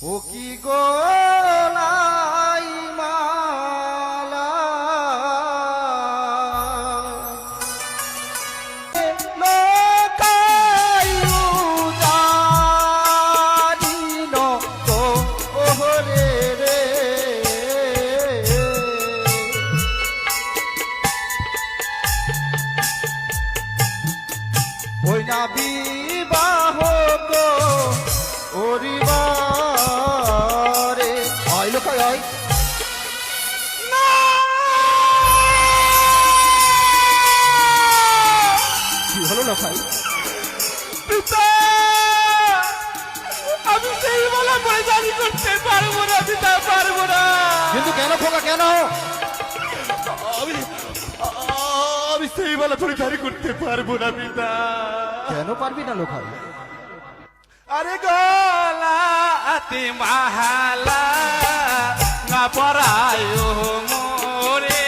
ও কি গোলাই মালা লোকাই উজানিন তো ওহরে রে ওই না বিবাহ গো ওরিবারে আই লোকাই আই কি হলো লোকাই? পিতা, আমি সেই বলা পরিচালি করতে পারবো না পিতা, পারবো না। কিন্তু কেন খোকা কেন? আমি আমি সেই বলা পরিচালি করতে পারবো না পিতা। কেন পারবি না লোকাই? আরে গলাতে মাহালা না পরায় মোরে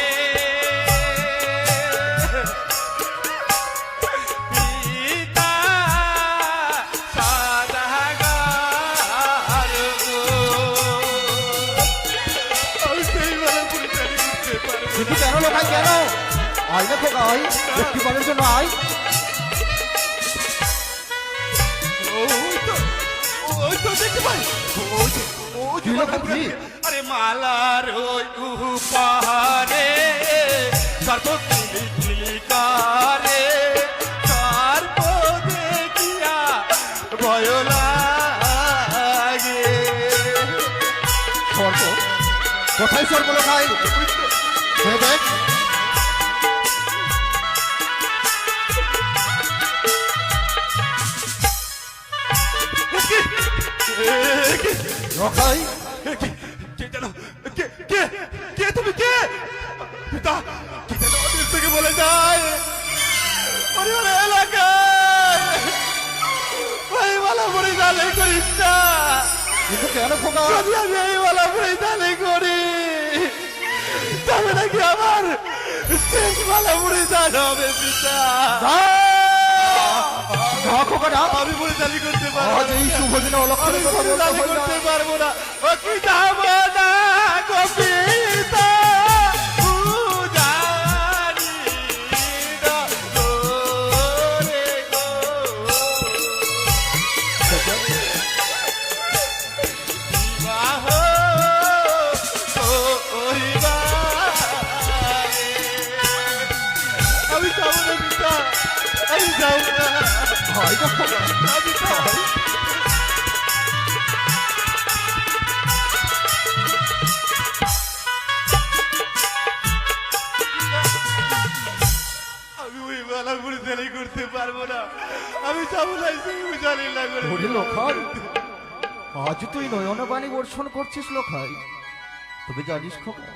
পিতা সাদাগার গো। আমি সেই বলা পরিচালি করতে পারবো কিন্তু কেন লোকাই কেন? আই না খোকা আই, একটি বারের জন্য আই। আরে মালার ওই উপহারে সর্বকারে সর্বদে কিয়া ভয় লাগে। স্বর্গ কোথায়? স্বর্গ লোকাই দেখ লোকাই। কে জানো? কে কে কে তুমি কে? পিতা, কে যেন ওদের থেকে বলে যায় ওরে ওরে এলাকায় ওই বলা পরিচালে করিস না। কিন্তু কেন খোকা? যদি আমি এই বলা পরিচালে করি তবে নাকি আমার শেষ বলা পরিচাল হবে পিতা। খোকা না, আমি পরিচালি করতে পারবো আজ এই শুভ দিনে অলক্ষণে আমি কথা বলতে পরিচালি হয় না। করতে পারবো না। ও কি যাবো না গো পিতা, উজানি না গো রে গো। বিবাহ করিবারে আমি যাবো না পিতা, আমি যাবো না। হয় না খোকা? আমি যাবো। আমি ওই বেলা পরিচালি করতে পারবো না। আমি যাবো না, সেই পরিচালি না করে। ওরে লোকাই, আজ তুই নয়নবাণী বর্ষণ করছিস লোকাই। তবে জানিস খোকা,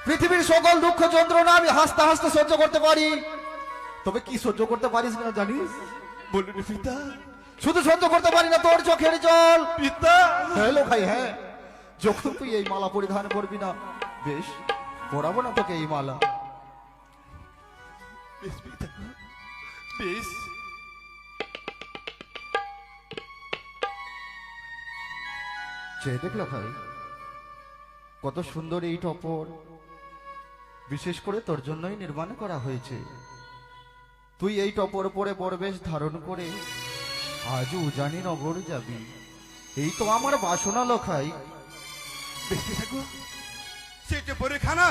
পৃথিবীর সকল দুঃখ যন্ত্রণা আমি হাসতে হাসতে সহ্য করতে পারি, তবে কি সহ্য করতে পারিস না জানিস? বলুন পিতা। শুধু সহ্য করতে পারি না তোর চোখের জল। পিতা, হ্যাঁ লোকাই হ্যাঁ, যখন তুই এই মালা পরিধান করবি না, বেশ পরাবো না তোকে এই মালা। বেশ পিতা, বেশ। চেয়ে দেখ লোকাই, কত সুন্দর এই টপর, বিশেষ করে তোর জন্যই নির্মাণ করা হয়েছে। তুই এই টপর পরে বরবেশ ধারণ করে আজ উজানি নগর যাবি, এই তো আমার বাসনা লোকাই। বেশ পিতা গো, সেটা পরীক্ষানা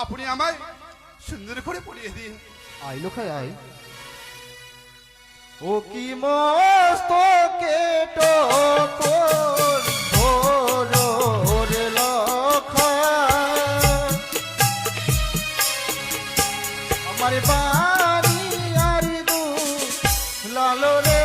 আপনি আমায় সুন্দর করে পড়িয়ে দিন। I Lokai I. ও কি মস্ত কেটো রে লোকাই, আমার বাড়ি আর দু লালো রে।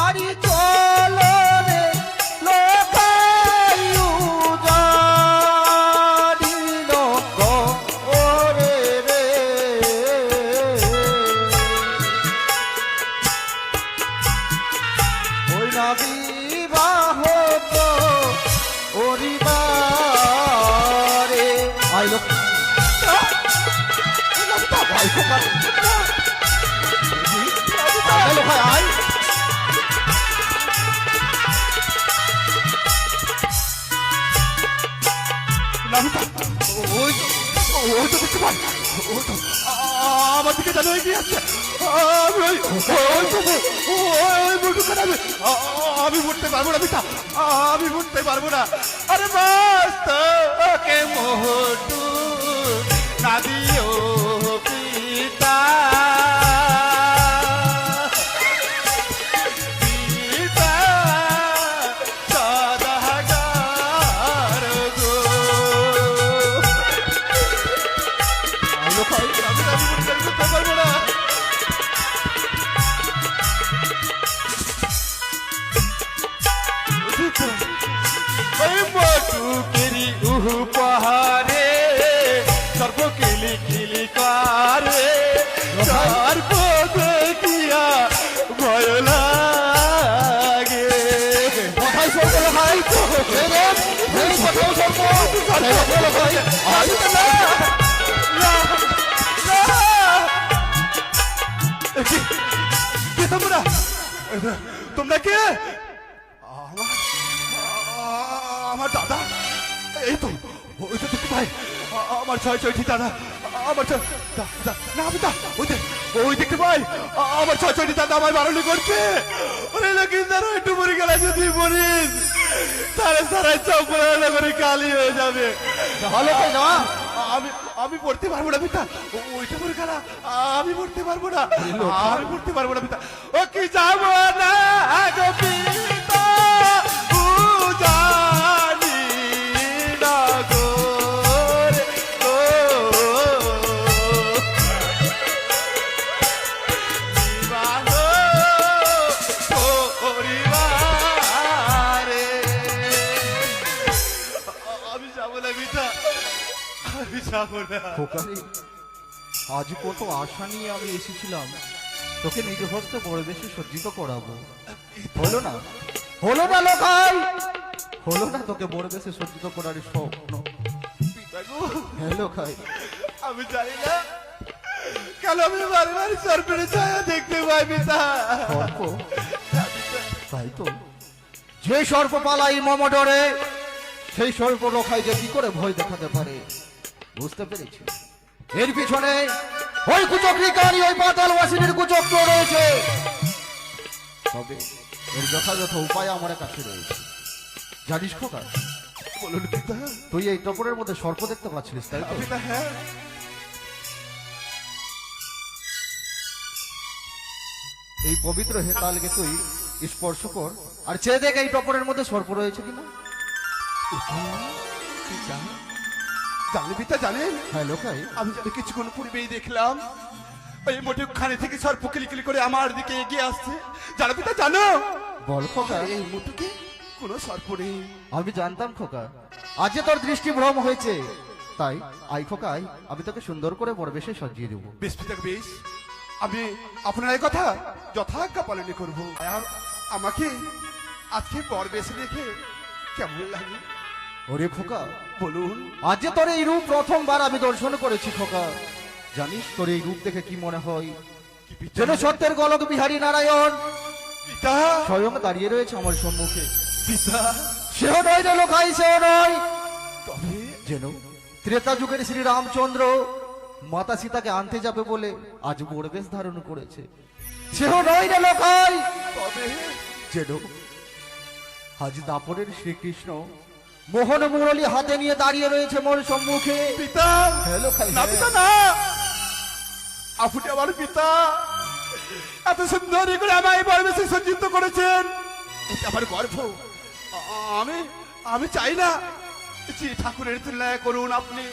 আরি আয় লোকাই আয়। নাবিতা, ওই তো, ওই তো দেখতে পাই, ওই তো আমার দিকে যেন এগিয়ে আসছে। আমি ওই মুটুখানা আমি উঠতে পারবো না পিতা, আমি উঠতে পারবো না। আরে বাস তোকে মোটু না দিও পিতা, পিতা সদাগর গো। আয় লোকাই। আমি উঠতে পারবো না। ওই মটুকেরি উহু পাহাড়ে সর্ব কিলি কিলি কারে সর্ব দেখিয়া ভয় লাগে। কোথায় সর্প লোকাই? এই রে, এই কোথায় সর্প? এই লোকাই, আয়। না, না, না। কে তোমরা? তোমরা কে? আমার দাদা, এই তো, ওই তো দেখতে পাই আমার ছয় ছয়টি দাদা, আমার না পিতা, ওই দেখতে পাই আমার ছয় ছয়টি দাদা আমার বারণি করছে। ওরে লক্ষ্মীদার একটু মরে গেলে যদি মরিস তাহলে সারা চৌপড়া করে কালি হয়ে যাবে। ভালো করে যা। আমি আমি পড়তে পারবো না পিতা, ওইটা মরে গেল, আমি পড়তে পারবো না, আমি পড়তে পারবো না পিতা। ও কি যাবো না গো পিতা, ও জানি না গো রে গো। বিবাহ পরিবারে আমি যাবো না পিতা, আমি যাবো না। খোকারে, আজ কত আশা নিয়ে আমি এসেছিলাম তোকে নিজ হস্তে পরিবেশে সজ্জিত করাবো, হলো না? হলো না লোকাই? হলো না তোকে পরিবেশে সজ্জিত করার স্বপ্ন? পিতা গো, হ্যাঁ লোকাই। আমি জানি না কেন আমি বারবার সর্পের ছায়া দেখতে পাই পিতা। সর্প? তাই তো, যে সর্প পালাই মম ডরে, সেই সর্প লোকাই যে কি করে ভয় দেখাতে পারে বুঝতে পেরেছি। এর পিছনে ওই কুচক্রিকারী, ওই পাতালবাসীর কুচক্র রয়েছে। তবে এর যথাযথ উপায় আমার কাছে রয়েছে। জানিস খোকা, বলুন পিতা। তুই এই টপরের মধ্যে সর্প দেখতে পাচ্ছিলিস তাই তো? পিতা হ্যাঁ, এই পবিত্র হেতালকে তুই স্পর্শ কর আর চেয়ে দেখ এই টপরের মধ্যে সর্প রয়েছে কিনা। জানেন পিতা জানেন, হ্যাঁ লোকাই। আমি জানি কিছুক্ষণ পূর্বেই দেখলাম ওই মোটে খানে থেকে সর্প কিলি করে আমার দিকে এগিয়ে আসছে। জানো পিতা জানো, বল খোকা। এই মোটুকে কোনো সর্প নেই। আমি জানতাম খোকা, আজ যে তোর দৃষ্টি ভ্রম হয়েছে, তাই আই খোকা আই, আমি তোকে সুন্দর করে পরিবেশে সাজিয়ে দেবো। বেশ পিতা বেশ, আমি আপনার এই কথা যথাজ্ঞা পালন করবো। আর আমাকে আজকে বর বেশি দেখে কেমন লাগে ওরে খোকা, বলুন। আজ যে তোর এই রূপ প্রথমবার আমি দর্শন করেছি খোকা। জানিস তোর এই রূপ দেখে কি মনে হয়? কি পিতা? যেন সত্যের গলক বিহারী নারায়ণ পিতা, স্বয়ং দাঁড়িয়ে রয়েছে আমার সম্মুখে। পিতা, সেও নয় রে লোকাই, সেও নয়। তবে যেন ত্রেতা যুগের শ্রী রামচন্দ্র মাতা সীতাকে আনতে যাবে বলে আজ বড়বেশ ধারণ করেছে। সেও নয় রে লোকাই। তবে যেন আজ দাপরের শ্রীকৃষ্ণ মোহন মুরলী হাতে নিয়ে দাঁড়িয়ে রয়েছে মোর সম্মুখে। পিতা, হ্যালো খাই, না পিতা না, আপনি আমার পিতা এত সুন্দর করে আমায় পরিবেশে সজ্জিত করেছেন, এটা আমার গর্ব। আমি আমি চাই না যে ঠাকুরের তুলনায় করুন, আপনি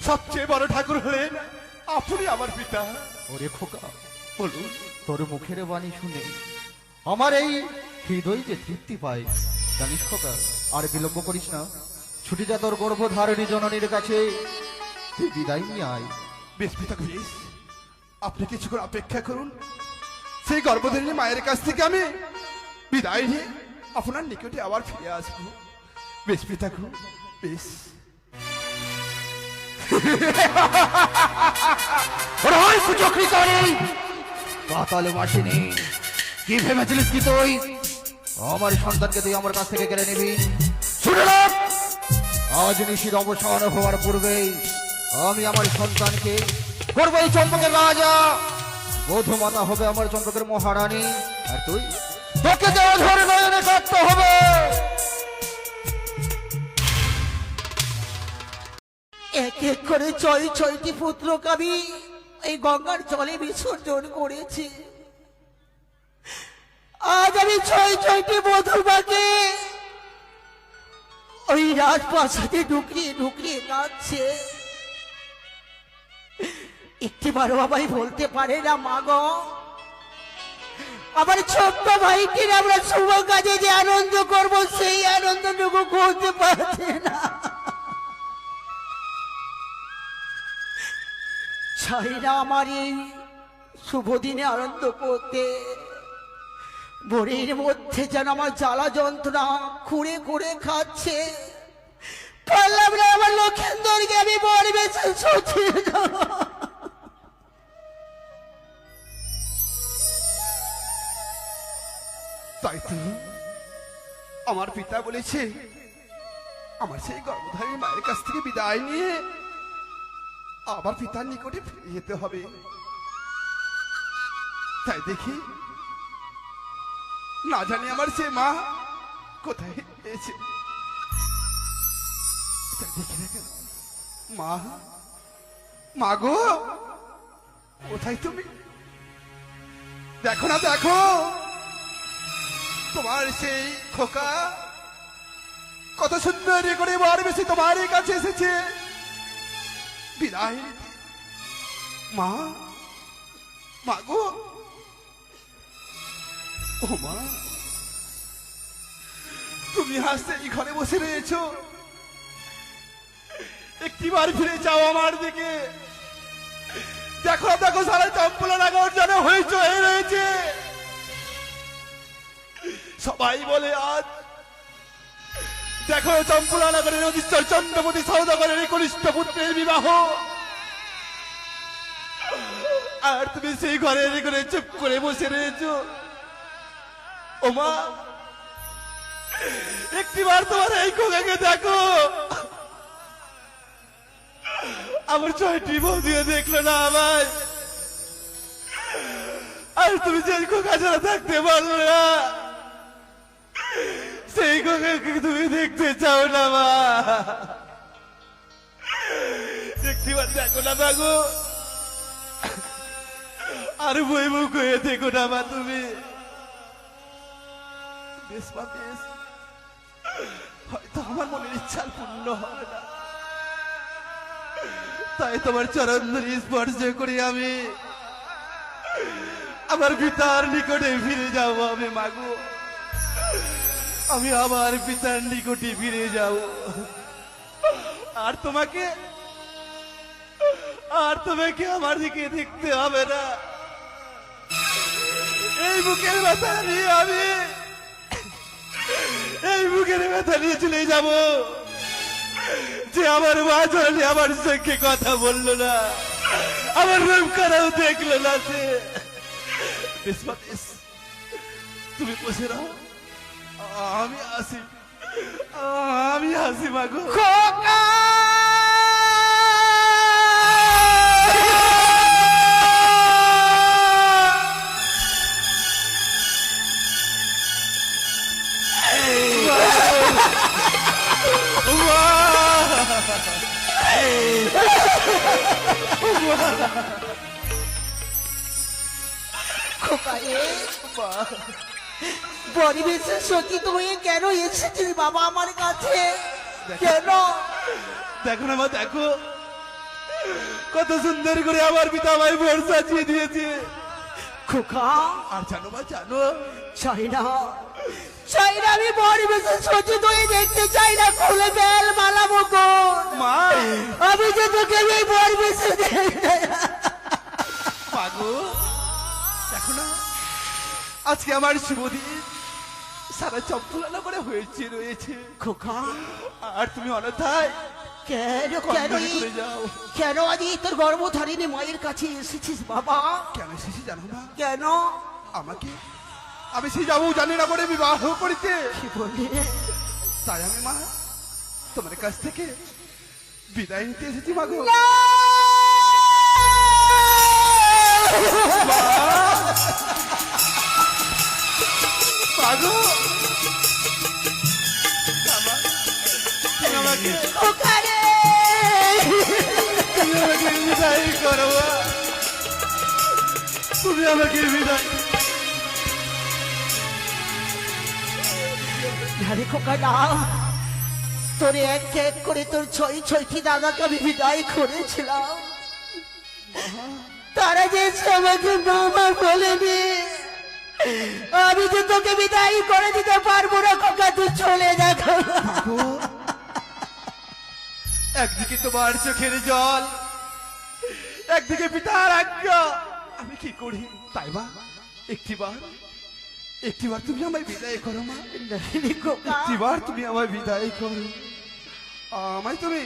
সবচেয়ে বড় ঠাকুর হলেন, আপনি আমার পিতা। ওরে খোকা, বলুন। তোর মুখের বাণী শুনে আমার এই হৃদয় যে তৃপ্তি পায়। জানিস খোকা, আর বিলম্ব করিস না, ছুটি যা তোর গর্ভধারিণী জননীর কাছে, তুই বিদায় নিয়ে আয়। বেশ পিতা বেশ, আপনি কিছুক্ষণ অপেক্ষা করুন, সেই গর্ভধারিণী মায়ের কাছ থেকে আমি বিদায় নিয়ে আপনার নিকটে আবার ফিরে আসবো। বেশ পিতা গো, বেশ। পাতালে মাসিনি, কি ভেবেছিলিস কি তুই আমার সন্তানকে তুই আমার কাছ থেকে কেড়ে নিবি? শুনে রাখ, আজ নিশির অবসান হওয়ার পূর্বেই আমি আমার সন্তানকে করবো এই চম্পকের রাজা, বধূমাতা হবে আমার চম্পকের মহারানী, আর তুই তোকে দেওয়া ধরে নয়নে কাটতে হবে। এক এক করে ছয়টি পুত্রকে আমি এই গঙ্গার জলে বিসর্জন করেছি। আজ আমি ছয়টি বধূমাকে ওই রাজপ্রাসাদে ঢুকিয়ে ঢুকিয়ে কাঁদছে। একটিবারও আমায় বলতে পারে না, মা গো আমার ছোট্ট ভাইকে আমরা শুভ কাজে যে আনন্দ করব সেই আনন্দটুকু করতে পারছে না। চাই না আমার এই শুভ দিনে আনন্দ করতে, বরের মধ্যে যেন আমার জ্বালা যন্ত্রণা খুঁড়ে খুঁড়ে খাচ্ছে। পারলাম না আমার লক্ষেন্দরকে আমি বর বেছে সচিয়ে যাব। তাই তো আমার পিতা বলেছে আমার সেই গর্ভধারী মায়ের কাছ থেকে বিদায় নিয়ে আবার পিতার নিকটে ফিরে যেতে হবে। তাই দেখি না জানি আমার সে মা কোথায় গিয়েছে। তাই দেখি না কেন, মা, মা গো কোথায় তুমি? দেখো না, দেখো তোমার সেই খোকা কত সুন্দর করে বার বেশি তোমার কাছে এসেছে বিদায়। মা, মা গো, ও মা, তুমি হাসতে এই ঘরে বসে রয়েছো, একটিবার ফিরে যাও আমার দিকে। দেখো দেখো সারা চম্পলা নগর যেন হয়ে রয়েছে। সবাই বলে আজ দেখো চম্পলা নগরের নদীশ্বর চন্দ্রপতি সৌদাগরের কনিষ্ঠ পুত্রের বিবাহ, আর তুমি সেই ঘরের করে চুপ করে বসে রয়েছো। ও মা, একটিবার তোমার এই খোকাকে দেখো। আমার 6টি বৌদিও দেখলো না আমায়, আর তুমি যে খোকা ছাড়া থাকতে পারলো না, সেই খোকাকে তুমি দেখতে চাও না মা। একটিবার দেখো না বাগো, আর বই মুখ হয়ে দেখো না মা তুমি। বেশ মা বেশ, হয়তো আমার মনের ইচ্ছা পূর্ণ হবে না, তাই তোমার চরণ ধরে স্পর্শ করি আমি আমার পিতার নিকটে ফিরে যাব। আমি মাগো, আমি আমার পিতার নিকটে ফিরে যাব। আর তোমাকে আমার দিকে দেখতে হবে না। এই বুকের ব্যথা নিয়ে চলে যাব যে আমার মা চলে আমার সঙ্গে কথা বললো না, আমার রূপ করাও দেখলো না সে। বেশ মা বেশ, তুমি বসে রাও, আমি আসি মাগো। খোকা পরিবেশের সচিত হয়ে কেন এসেছিস বাবা আমার কাছে? কেন? দেখো না মা, দেখো কত সুন্দর করে আমার পিতা ভাই ভোর সাজিয়ে দিয়েছে। খোকা, আর জানো মা, জানো চাই না আমি পরিবেশের সচিত হয়ে দেখতে চাই না। খুলে বেল মালা মুকুট, মা, আমি যে তোকে এই পরিবেশে পাগো, দেখো না আজকে আমার শুভদিন সারা চম্পলা করে হয়েছে রয়েছে। খোকা, আর তুমি অনথায় কেন কেন কন্যাকে করে যাও। কেন আজ এই তোর গর্ভধারিণী মায়ের কাছে এসেছিস বাবা? কেন এসেছি জানো না? কেন? আমাকে আমি সে যাবো জানি না করে বিবাহ করিতে, কি বললি? তাই আমি মা তোমার কাছ থেকে বিদায় নিতে এসেছি মাগো। মাগো তুমি আমাকে ওখানে তুমি আমাকে বিদায় করো মা। তুমি আমাকে বিদায় আরে খোকা না, তোর এক এক করে তোর ছয় ছয়টি দাদাকে আমি বিদায় করেছিলাম, তারা যে আমাকে মামা বলেনি, আমি যে তোকে বিদায় করে দিতে পারবো না খোকা, তুই চলে দেখো। একদিকে তোমার চোখের জল, একদিকে পিতার আজ্ঞা, আমি কি করি? তাই বা একটিবার তুমি আমায় বিদায় করো মা। খোকা একটিবার তুমি আমায় বিদায় করো, আমায় তুমি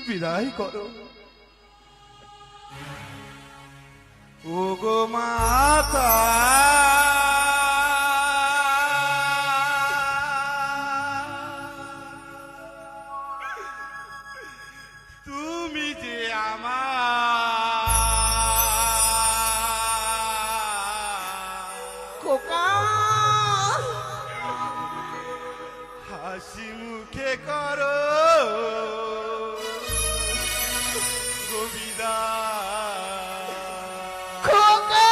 বিদায় করো। ও গো মাতা, তুমি যে আমার খোকা হাসি মুখে করো গোবিদা। খোকা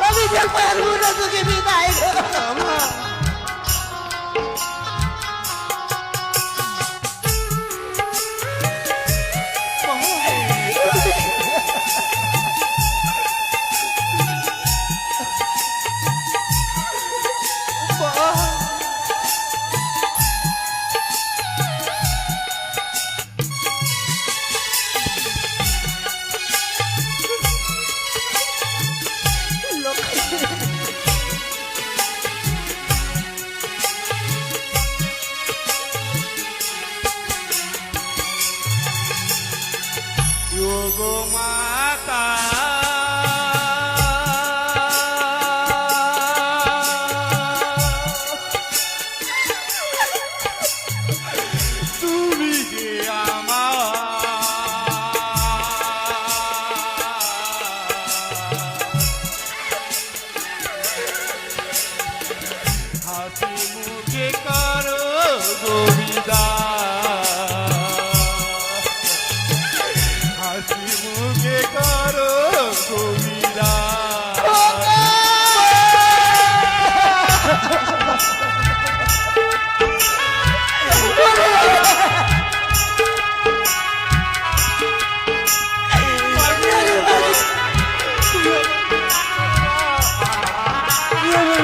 আমি যে পারবো না তোকে বিদায় করো। ও গো মাতা, তুমি যে আমার হাসি মুখে করো গোবিদা, হাসি মুখে করো গোবিদা।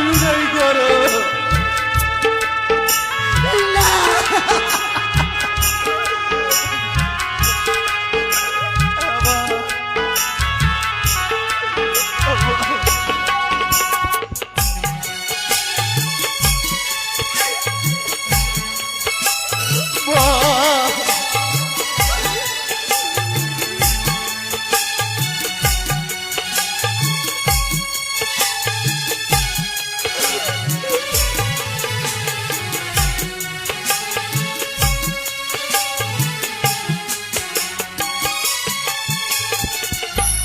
বিদায় করো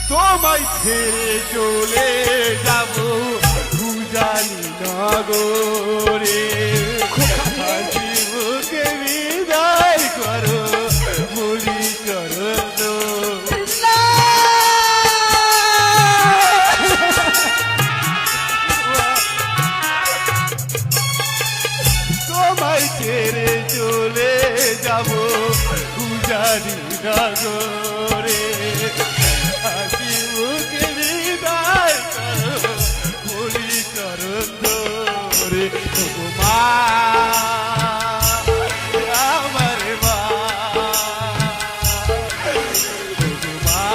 তোমায় ছেড়ে চলে যাব জানি নগরে, হাসি মুখে বিদায় করো বলি চরণ। তোমায় ছেড়ে চলে যাব জানি নগরে, হাসি মুখে বিদায় করো বলি চরণ ধরে। ও মা আমার মা, ও মা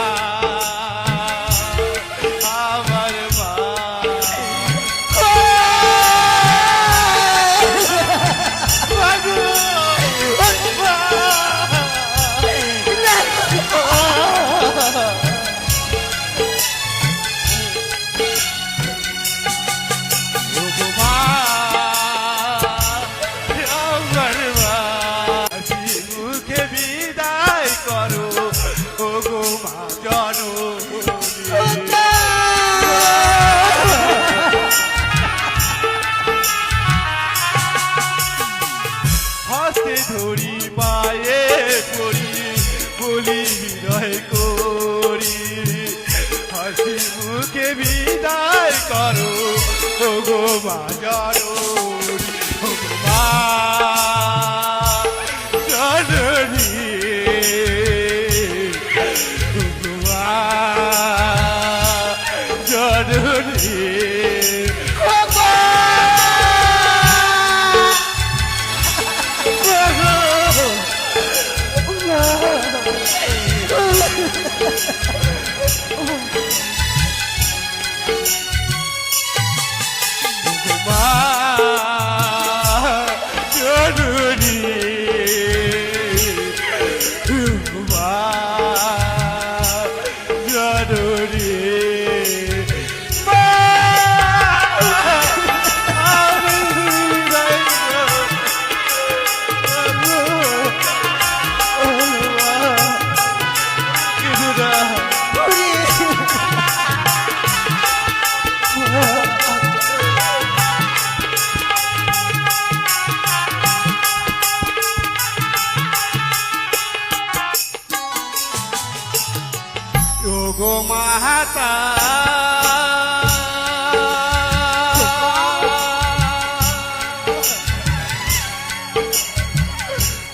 বলি বিনয় করি হাসি মুখে বিদায় করো ওগো মা জননী ওগো মা জননী ওগো মা জননী গো মাতা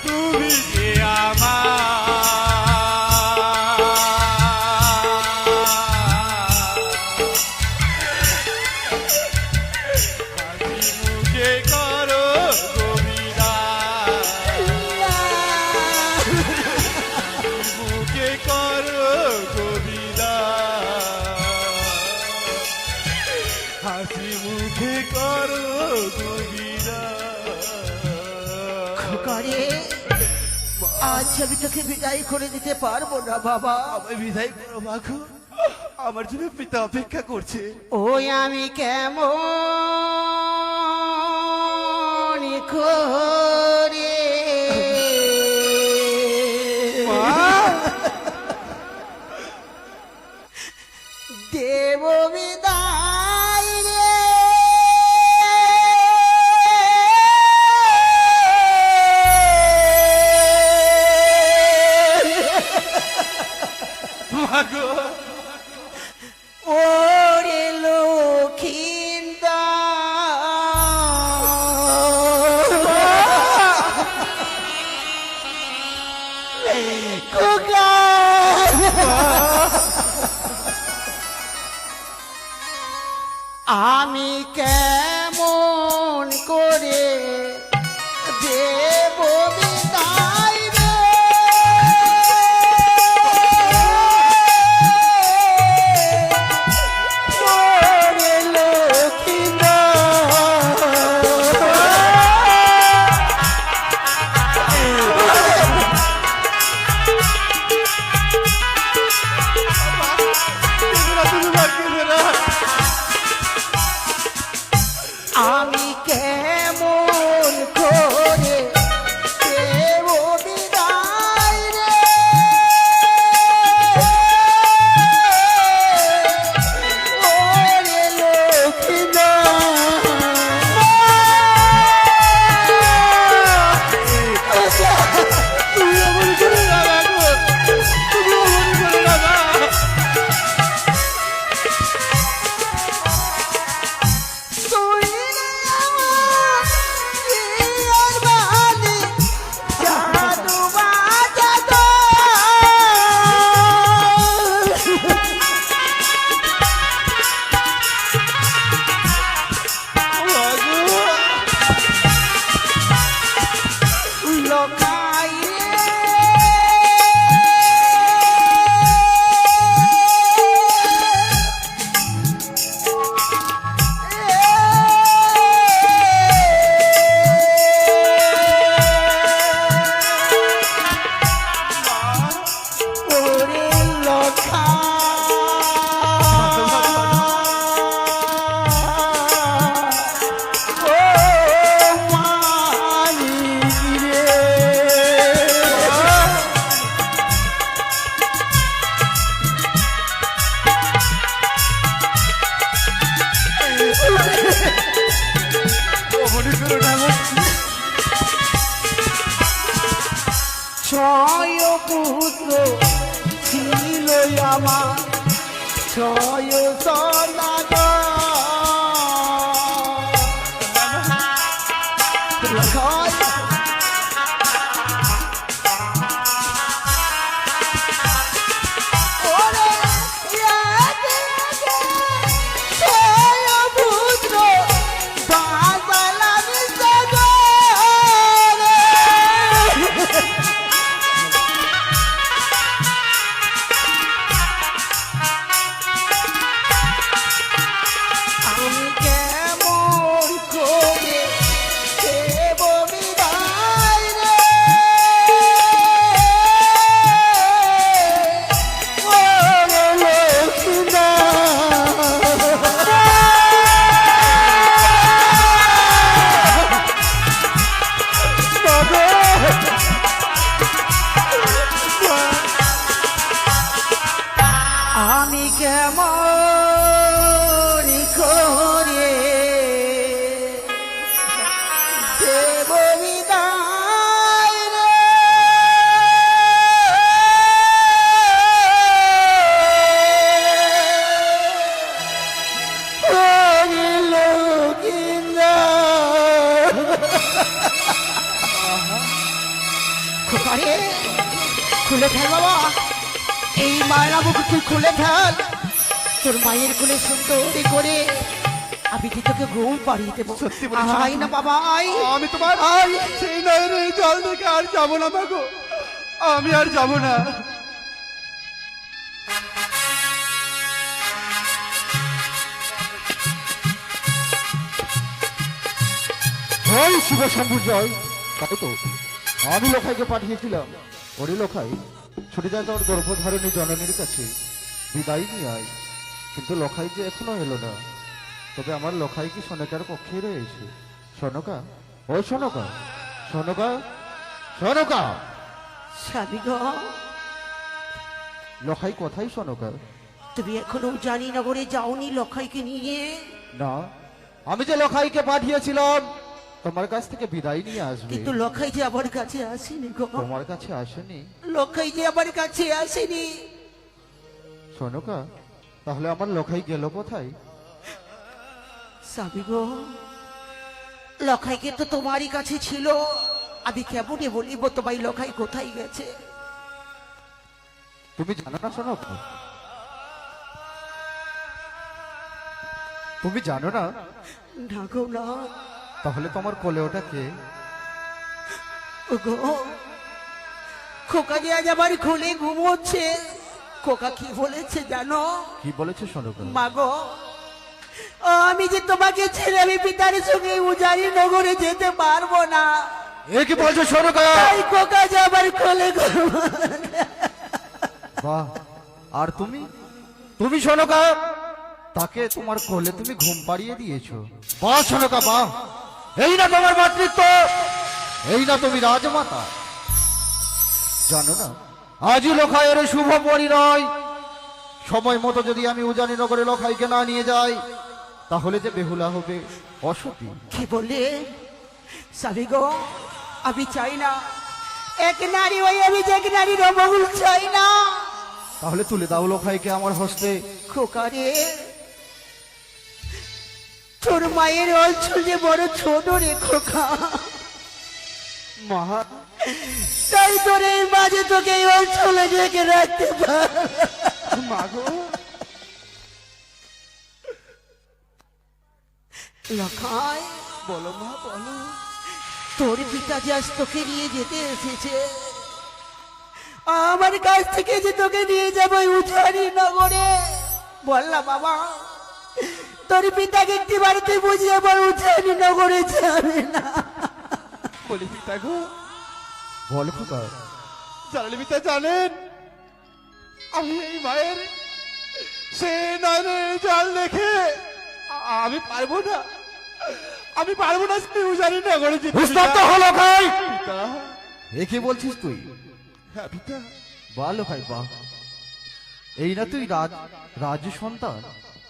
তুমি যে মুখে করো কবিতা মুখে করো কবিতা হাসি মুখে করো কবিতা করে আজ আমি তোকে বিদায় করে দিতে পারবো না বাবা। আমায় বিদায় করো মাখো আমার জন্য পিতা অপেক্ষা করছে। ওই আমি কেমন করে দেব বিদায় রে মাগো ওরে লক্ষিন্দর খোকা আমি কেমন করে দেব বিদায় রে ওরে লক্ষিন্দর কেমন করে দেব বিদায় রে। ওরে লক্ষিন্দর। খোকারে খুলে ফেল বাবা, এই মায়েরা বুক তুই খুলে ফেল। তোর মায়ের কোলে সুন্দর করে আমি কি তোকে ঘুম পাড়িয়ে দেবো। সত্যি বলেছো? আয় না বাবা আয়। আমি তোমার আয়। সেই নয়নের জল থেকে আর যাবো না মাগো, আমি আর যাবো না। জয় শিব শম্ভুর জয়। তাই তো আমি লোখাইকে পাঠিয়েছিলাম, ওরে লোখাই ছুটে যায় তোর গর্ভধারণী জননীর কাছে বিদায় নিয়ে আয়। কিন্তু লোখাই যে এখনো এলো না। তবে আমার লোখাই কি সনকার পক্ষে রয়েছে? সনকা, ও সনকা, সনকা, সনকা। স্বামী গো, লোখাই কোথায় সনকা? তুমি এখনো জানি নগরে যাওনি লক্ষাইকে নিয়ে? না, আমি যে লোখাইকে পাঠিয়েছিলাম তোমার কাছ থেকে বিদায় নিয়ে আসবে, কিন্তু লক্ষাই যে আমার কাছে আসেনি গো। তোমার কাছে আসেনি? লক্ষাই যে আমার কাছে আসেনি। সনকা, তাহলে আমার লোখাই গেল কোথায়? স্বামী গো, লক্ষাইকে তো তোমারই কাছে ছিল, আমি কেমনে বলিব তোমায় লক্ষাই কোথায় গেছে? তুমি জানো না সনকা? তুমি জানো না? না গো না। তাহলে তোমার কোলে ওটা কে? ওগো, খোকা যে আজ আমার খুলে ঘুমোচ্ছে। খোকা কি বলেছে জানো? কি বলেছে সনকা? মাগো, আমি যে তোমাকে ছেড়ে আমি পিতার সঙ্গে উজারি নগরে যেতে পারবো না। এ কি বলছো সনকা? তাই খোকা যে আমার খুলে বাহ, আর তুমি তুমি সনকা তাকে তোমার কোলে তুমি ঘুম পাড়িয়ে দিয়েছো। বাহ সনকা বাহ, এই না তোমার মাতৃত্ব, এই না তুমি রাজমাতা। জানো না আজই লোখাইয়ের শুভ পরিণয়। সময় মতো যদি আমি উজানি নগরে লোখাইকে না নিয়ে যাই তাহলে যে বেহুলা হবে, অসতী। কি বলে? স্বামী গো, আমি চাই না এক নারী হয়ে আমি যে এক নারীর অমঙ্গল চাই না। তাহলে তুলে দাও লোখাইকে আমার হস্তে। খোকা রে, তোর মায়ের অঞ্চল যে বড় ছোট রে খোকা। মা, তাই তোর এই মাঝে তোকে এই অঞ্চলে ডেকে রাখতে পার। মাগো, লখাই, বলো মা বলো। তোর পিতা যে আজ তোকে নিয়ে যেতে এসেছে, আমার কাছ থেকে যে তোকে নিয়ে যাবো উঠানি নগরে। বললা বাবা, তোর পিতাকে একটি বাড়িতে বুঝিয়ে বল উঠানি নগরে যাবে না। বলি পিতা গো, বল খোকা। জানালে পিতা জানেন আমি এই মায়ের সে নয়নের জল দেখে আমি পারবো না, আমি পারবো না সেই উজানি নগরে যেতে। উস্তাদ তো হলো ভাই। পিতা, এ কি বলছিস তুই? হ্যাঁ পিতা। ভালো ভাই বাহ, এই না তুই রাজ সন্তান,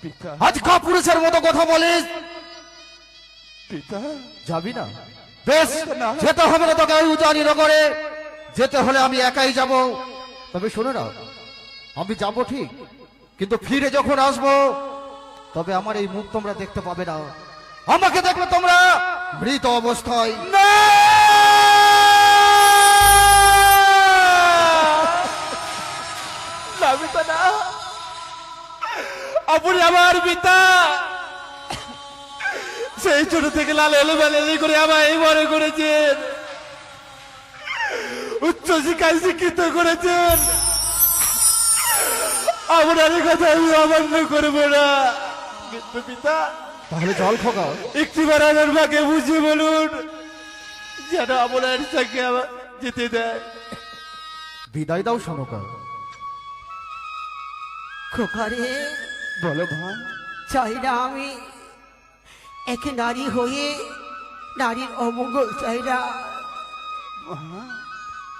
পিতা, আজ কাপুরুষের মতো কথা বলিস। পিতা, যাবি না? বেশ, যেতে হবে না তোকে উজানি নগরে। যেতে হলে আমি একাই যাব। তবে শোনো না, আমি যাব ঠিক, কিন্তু ফিরে যখন আসবো তবে আমার এই মুখ তোমরা দেখতে পাবে না। আমাকে দেখলে তোমরা মৃত অবস্থায়। না পিতা না, আপনি আমার পিতা। সেই ছোট থেকে লাল এলোমেলো করে আমায় এই বড় করেছেন, উচ্চ শিক্ষায় শিক্ষিত করেছেন। আপনার এই কথা আমি অমান্য করবো না। কিন্তু পিতা, তাহলে জল খোকা। একটিবার আমার মাকে বুঝিয়ে বলুন যেন আপনার সঙ্গে আমার যেতে দেয়। বিদায় দাও সনকা। খোকা রে, বলো মা। চাই না আমি এক নারী হয়ে নারীর অমঙ্গল চাই না।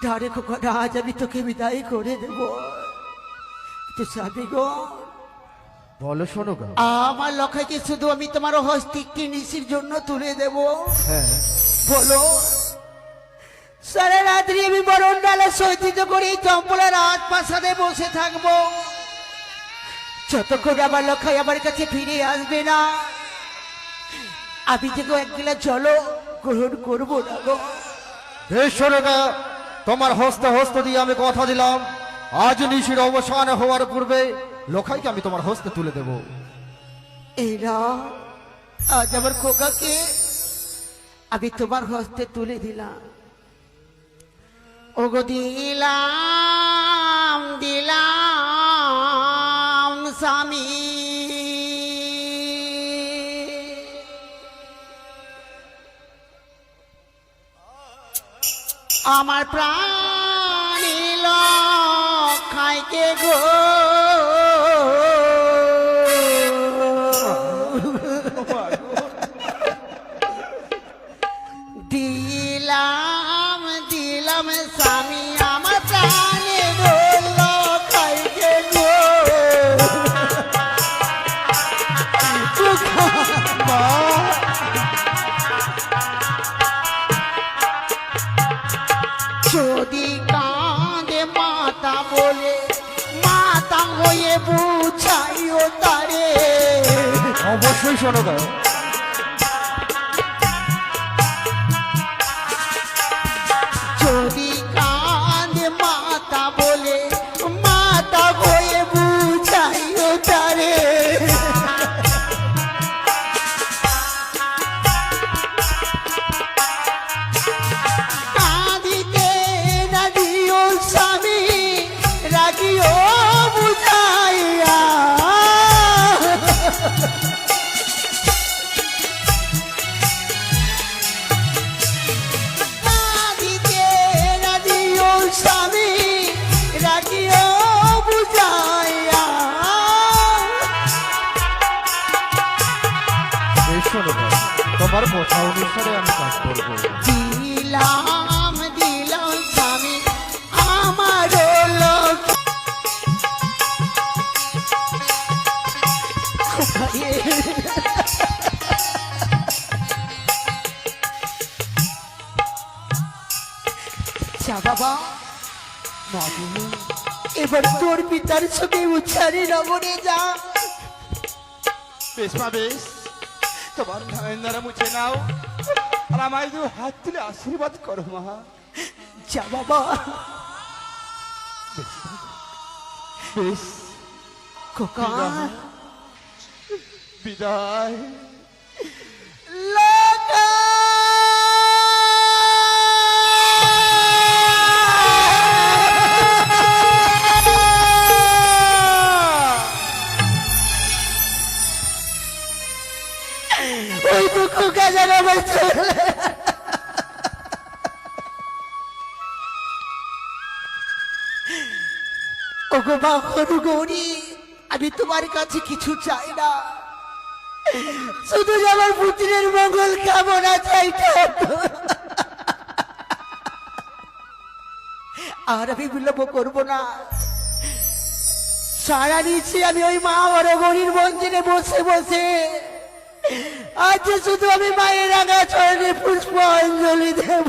ধারে খোকা, আজ আমি তোকে বিদায় করে দেব। তো স্বামী গো, বলো শোনো গা। আমার লক্ষ্যকে শুধু আমি তোমার হস্তে একটি নিশির জন্য তুলে দেব। হ্যাঁ বলো সারা রাত্রি আমি বরণ ডালে সজ্জিত করে এই চম্পলার রাজপ্রাসাদে বসে থাকবো যতক্ষণ আমার লক্ষ্য আমার কাছে ফিরে আসবে না। আমি থেকে এক গিলাস জলও গ্রহণ করবো না গো। বেশ শোনো গা, তোমার হস্তে হস্ত দিয়ে আমি কথা দিলাম, আজ নিশির অবসান হওয়ার পূর্বে লোখাইকে আমি তোমার হস্তে তুলে দেব। এরা আজ আমার খোকাকে আমি তোমার হস্তে তুলে দিলাম। ওগো দিলাম দিলাম স্বামী, আমার প্রাণী লক্ষ্মীকে গো দিলাম দিলাম স্বামী, আমার প্রাণে বলল খাইকে গো। যদি কাঁদে মাতা বলে মাতা হয়ে বুঝাইও তারে। অবশ্যই শোনো গা। যদি কাঁদে মাতা বলে মাতা হয়ে বুঝাইও তারে। কাঁদিতে না দিও স্বামী, রাখিও বুঝাইয়া। কাঁদিতে না দিও স্বামী, রাখিও বুঝাইয়া। বেশ শোনো গা, তোমার কথা অনুসারে আমি কাজ করবো। দিলাম দিলাম স্বামী, আমার বাবা এবার তোর পিতার সঙ্গে উচ্চারি নগরে যা। বেশ মা বেশ, তোমার নয়ন দ্বারা মুছে নাও আর আমায় দু হাত তুলে আশীর্বাদ করো মা। যা বাবা। বেশ খোকা বিদায়। লাগা ওই তো খোকা যেন আমার চলে। ওগো মা হনুগৌরী, আমি তোমার কাছে কিছু চাই না, শুধু আমার পুত্রের মঙ্গল কামনা চাই। আর আমি বিলম্ব করবো না। সারা নিচ্ছি আমি ওই মা হরগৌরীর মন্দিরে বসে বসে আজ শুধু আমি মায়ের রাঙা চরণে পুষ্প অঞ্জলি দেব।